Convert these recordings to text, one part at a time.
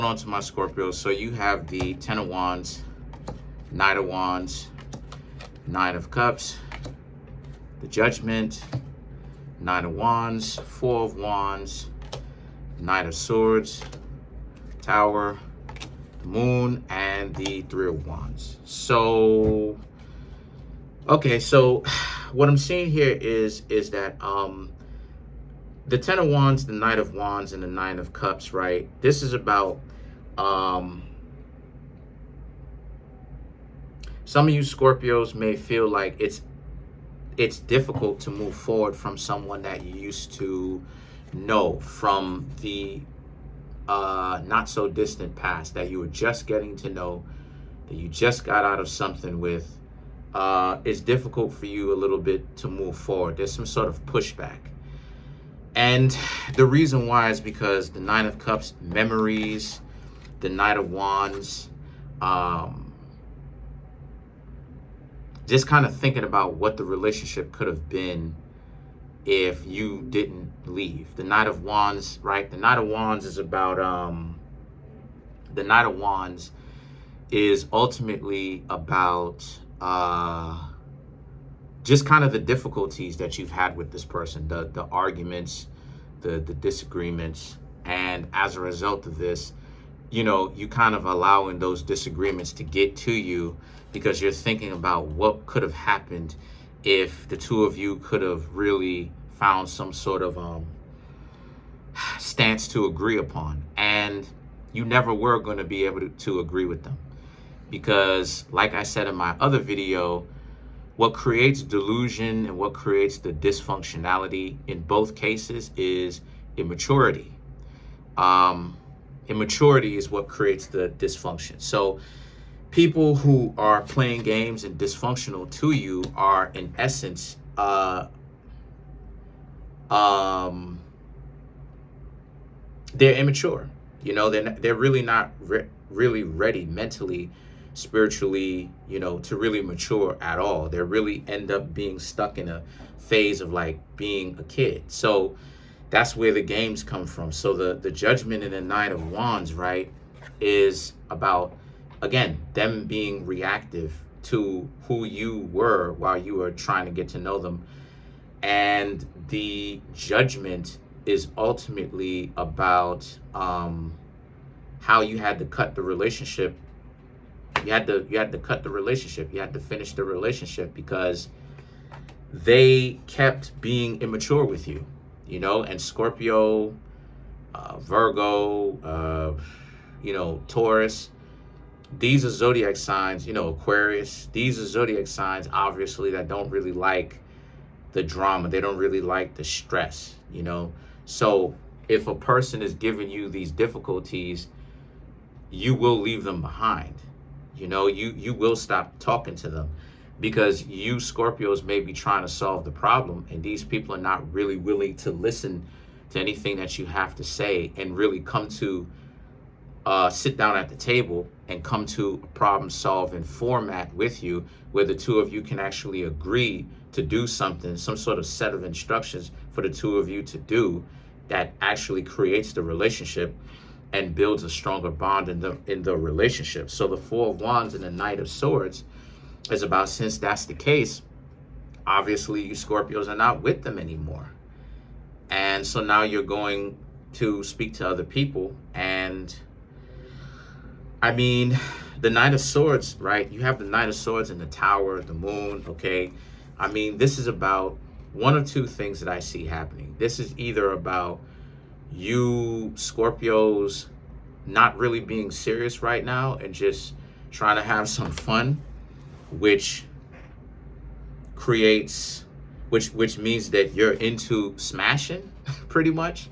On to my Scorpio. So you have the Ten of Wands, Knight of Wands, Nine of Cups, the Judgment, Nine of Wands, Four of Wands, Knight of Swords, Tower, the Moon, and the Three of Wands. So, okay, so what I'm seeing here is that the Ten of Wands, the Knight of Wands, and the Nine of Cups, right? This is about some of you Scorpios may feel like it's difficult to move forward from someone that you used to know from the not so distant past, that you were just getting to know, that you just got out of something with. It's difficult for you a little bit to move forward. There's some sort of pushback. And the reason why is because the Nine of Cups, memories, the Knight of Wands, just kind of thinking about what the relationship could have been if you didn't leave. The Knight of Wands, right? The Knight of Wands is about, the Knight of Wands is ultimately about just kind of the difficulties that you've had with this person, the arguments, the disagreements. And as a result of this, you know, you kind of allowing those disagreements to get to you because you're thinking about what could have happened if the two of you could have really found some sort of stance to agree upon. And you never were going to be able to agree with them. Because like I said in my other video, what creates delusion and what creates the dysfunctionality in both cases is immaturity. Immaturity is what creates the dysfunction. So people who are playing games and dysfunctional to you are in essence they're immature. You know, they're really not really ready mentally, spiritually, you know, to really mature at all. They really end up being stuck in a phase of like being a kid. So that's where the games come from. So the Judgment in the Nine of Wands, right, is about, again, them being reactive to who you were while you were trying to get to know them. And the Judgment is ultimately about how you had to cut the relationship. You had to cut the relationship. You had to finish the relationship because they kept being immature with you, you know. And Scorpio, Virgo, you know, Taurus, these are zodiac signs, you know, Aquarius. These are zodiac signs, obviously, that don't really like the drama. They don't really like the stress, you know. So if a person is giving you these difficulties, you will leave them behind. You know, you will stop talking to them because you Scorpios may be trying to solve the problem and these people are not really willing to listen to anything that you have to say and really come to sit down at the table and come to a problem solving format with you where the two of you can actually agree to do something, some sort of set of instructions for the two of you to do that actually creates the relationship and builds a stronger bond in the relationship. So the Four of Wands and the Knight of Swords is about, since that's the case, obviously you Scorpios are not with them anymore. And so now you're going to speak to other people. And I mean, the Knight of Swords, right? You have the Knight of Swords and the Tower, the Moon, okay? I mean, this is about one of two things that I see happening. This is either about you Scorpios not really being serious right now and just trying to have some fun, which creates, which means that you're into smashing pretty much.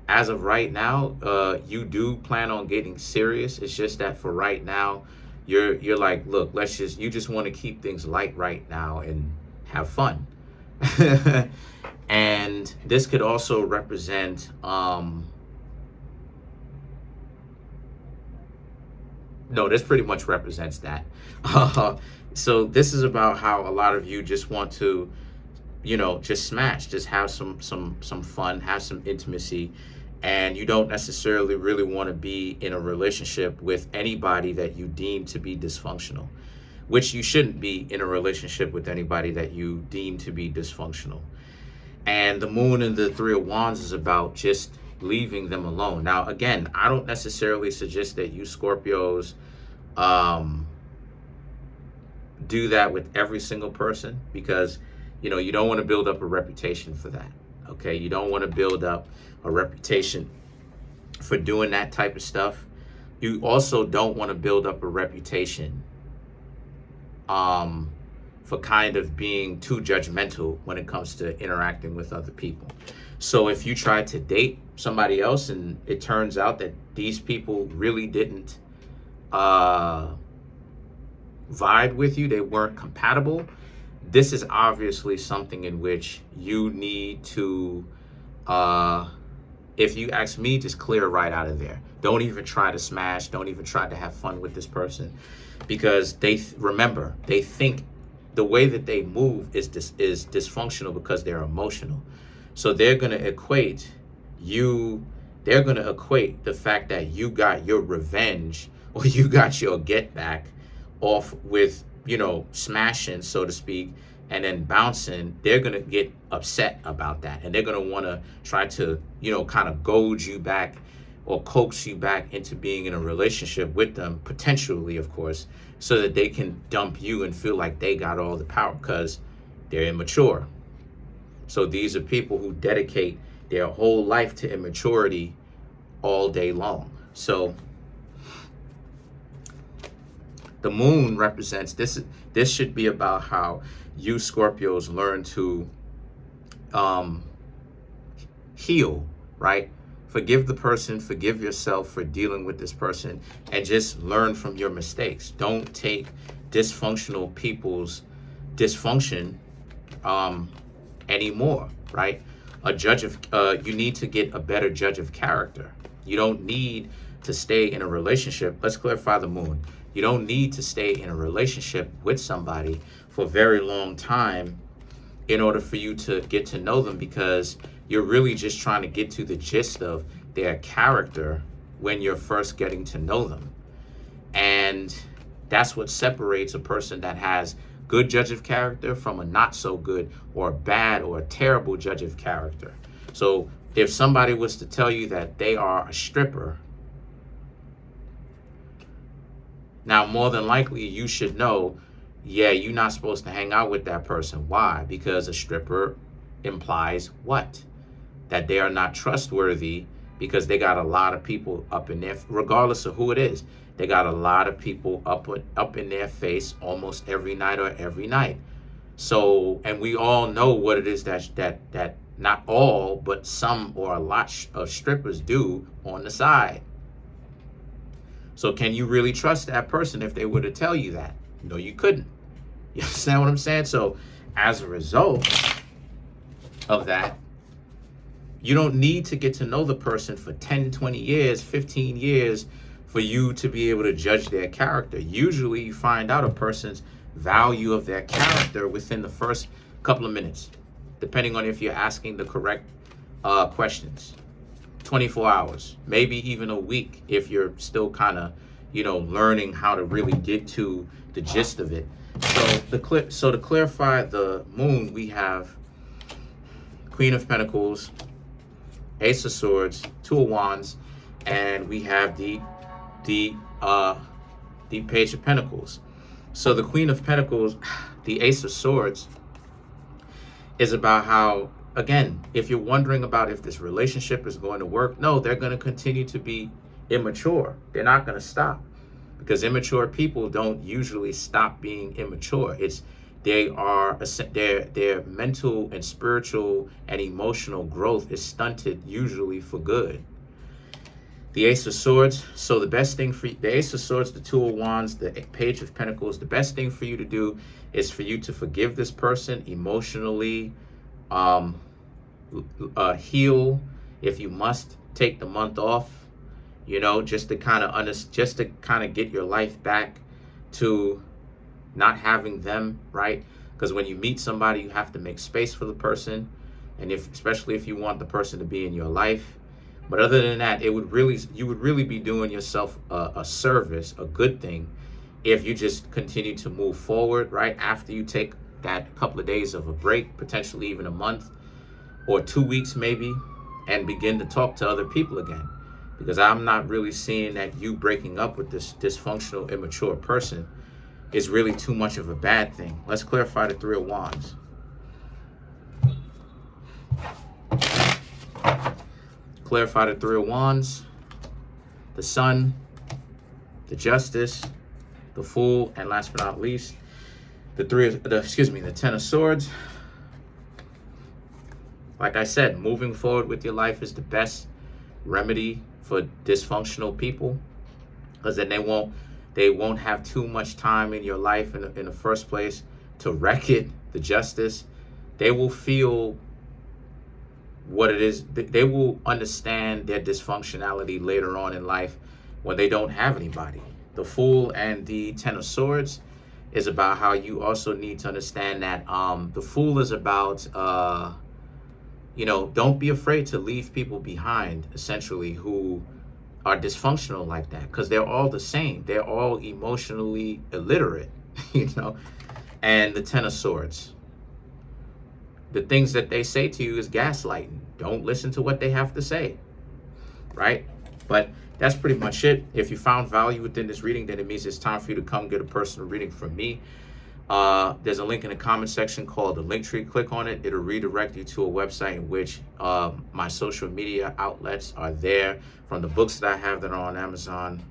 As of right now, you do plan on getting serious. It's just that for right now, you're like, look, you just want to keep things light right now and have fun. And this could also represent no, this pretty much represents that. So this is about how a lot of you just want to, you know, just smash, just have some fun, have some intimacy, And you don't necessarily really want to be in a relationship with anybody that you deem to be dysfunctional, which you shouldn't be in a relationship with anybody that you deem to be dysfunctional. And the moon and the three of wands is about just leaving them alone. Now, again, I don't necessarily suggest that you Scorpios do that with every single person, because you don't want to build up a reputation for that. Okay, you don't want to build up a reputation for doing that type of stuff. You also don't want to build up a reputation for kind of being too judgmental when it comes to interacting with other people. So if you try to date somebody else and it turns out that these people really didn't vibe with you, they weren't compatible, this is obviously something in which you need to, if you ask me, just clear right out of there. Don't even try to smash. Don't even try to have fun with this person, because remember, they think the way that they move is dysfunctional because they're emotional. So they're going to equate the fact that you got your revenge or you got your get back off with, smashing, so to speak, and then bouncing. They're going to get upset about that. And they're going to want to try to, kind of goad you back or coax you back into being in a relationship with them, potentially, of course, so that they can dump you and feel like they got all the power, because they're immature. So these are people who dedicate their whole life to immaturity all day long. So the moon represents this. This should be about how you Scorpios learn to heal, right? Forgive the person, forgive yourself for dealing with this person, and just learn from your mistakes. Don't take dysfunctional people's dysfunction anymore, right? You need to get a better judge of character. You don't need to stay in a relationship. Let's clarify the moon. You don't need to stay in a relationship with somebody for a very long time in order for you to get to know them, because you're really just trying to get to the gist of their character when you're first getting to know them. And that's what separates a person that has good judge of character from a not so good or bad or a terrible judge of character. So if somebody was to tell you that they are a stripper, now more than likely you should know, yeah, you're not supposed to hang out with that person. Why? Because a stripper implies what? That they are not trustworthy, because they got a lot of people up in their, regardless of who it is, they got a lot of people up in their face almost every night or every night. So, and we all know what it is that not all, but some or a lot of strippers do on the side. So can you really trust that person if they were to tell you that? No, you couldn't. You understand what I'm saying? So as a result of that, you don't need to get to know the person for 10, 20 years, 15 years for you to be able to judge their character. Usually you find out a person's value of their character within the first couple of minutes, depending on if you're asking the correct questions. 24 hours, maybe even a week if you're still kind of, learning how to really get to the gist of it. So to clarify the moon, we have Queen of Pentacles, Ace of Swords, Two of Wands, and we have the Page of Pentacles. So the Queen of Pentacles, the Ace of Swords, is about how, again, if you're wondering about if this relationship is going to work, no, they're going to continue to be immature. They're not going to stop, because immature people don't usually stop being immature. Their mental and spiritual and emotional growth is stunted, usually for good. The Ace of Swords. So the best thing for the Ace of Swords, the Two of Wands, the Page of Pentacles, the best thing for you to do is for you to forgive this person emotionally, heal if you must, take the month off, just to kind of get your life back to not having them, right? Because when you meet somebody, you have to make space for the person, and especially if you want the person to be in your life, But other than that, you would really be doing yourself a service, a good thing, if you just continue to move forward, right? After you take that couple of days of a break, potentially even a month or 2 weeks maybe, and begin to talk to other people again. Because I'm not really seeing that you breaking up with this dysfunctional, immature person is really too much of a bad thing. Let's clarify the Three of Wands. Clarify the Three of Wands, the Sun, the Justice, the Fool, and last but not least, the Ten of Swords. Like I said, moving forward with your life is the best remedy for dysfunctional people, because then they won't have too much time in your life in the first place to wreck it. The Justice, they will feel what it is. They will understand their dysfunctionality later on in life when they don't have anybody. The Fool and the Ten of Swords is about how you also need to understand that the Fool is about don't be afraid to leave people behind, essentially, who are dysfunctional like that, because they're all the same. They're all emotionally illiterate, And the Ten of Swords, the things that they say to you is gaslighting. Don't listen to what they have to say, right? But that's pretty much it. If you found value within this reading, then it means it's time for you to come get a personal reading from me. There's a link in the comment section called the Linktree. Click on it. It'll redirect you to a website in which my social media outlets are there, from the books that I have that are on Amazon,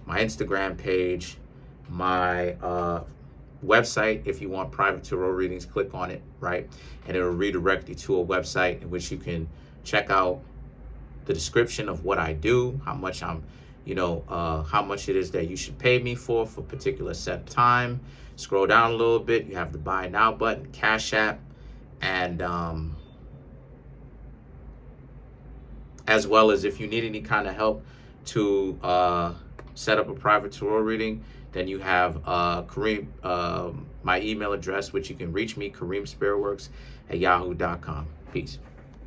my Instagram page, my website. If you want private tarot readings, click on it, right? And it'll redirect you to a website in which you can check out the description of what I do, how much how much it is that you should pay me for a particular set time. Scroll down a little bit. You have the Buy Now button, Cashapp, and as well as if you need any kind of help to set up a private tarot reading, then you have Kareem, my email address, which you can reach me, Kareemspiritworks@yahoo.com. Peace.